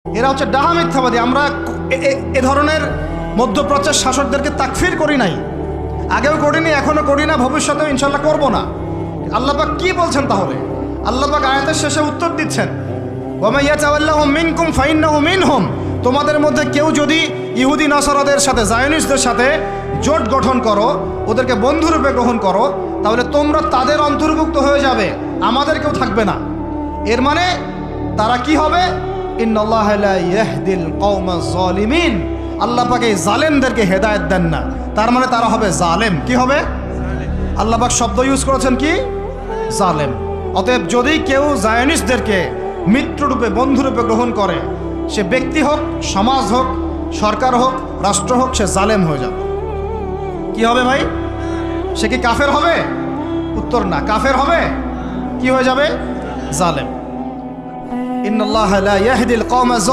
এরা হচ্ছে ডাহা মিথ্যাবাদী। আমরা এ ধরনের মধ্যপ্রাচ্যের শাসকদেরকে তাকফির করি নাই, আগেও করিনি, এখনো করি না, ভবিষ্যতেও ইনশাল্লাহ করব না। আল্লাহ পাক কি বলছেন তাহলে? আল্লাহ পাক আয়াতের শেষে উত্তর দিচ্ছেন, ওয়া মান ইয়াতাওয়াল্লাহুম মিনকুম ফাইন্নাহু মিনহুম। তোমাদের মধ্যে কেউ যদি ইহুদি নাসারাদের সাথে, জায়নিস্টদের সাথে জোট গঠন করো, ওদেরকে বন্ধুরূপে গ্রহণ করো, তাহলে তোমরা তাদের অন্তর্ভুক্ত হয়ে যাবে, আমাদের কেউ থাকবে না। এর মানে তারা কি হবে? ইন্নাল্লাহা লা ইয়াহদিল কওমাজ জালিমিন। আল্লাহ পাক এই জালেমদেরকে হেদায়েত দেন না, তার মানে তারা হবে জালেম। কি হবে? আল্লাহ পাক শব্দ ইউজ করেছেন কি? জালেম। অতএব যদি কেউ জায়নিস্টদেরকে মিত্ররূপে, বন্ধুরূপে গ্রহণ করে, সে ব্যক্তি হোক, সমাজ হোক, সরকার হোক, রাষ্ট্র হোক, সে জালেম হয়ে যাবে। কি হবে ভাই? সে কি কাফের হবে? উত্তর না। কাফের হবে? কি হয়ে যাবে? জালেম। ইন্নাল্লাহা লা ইয়াহদিল কওমাজ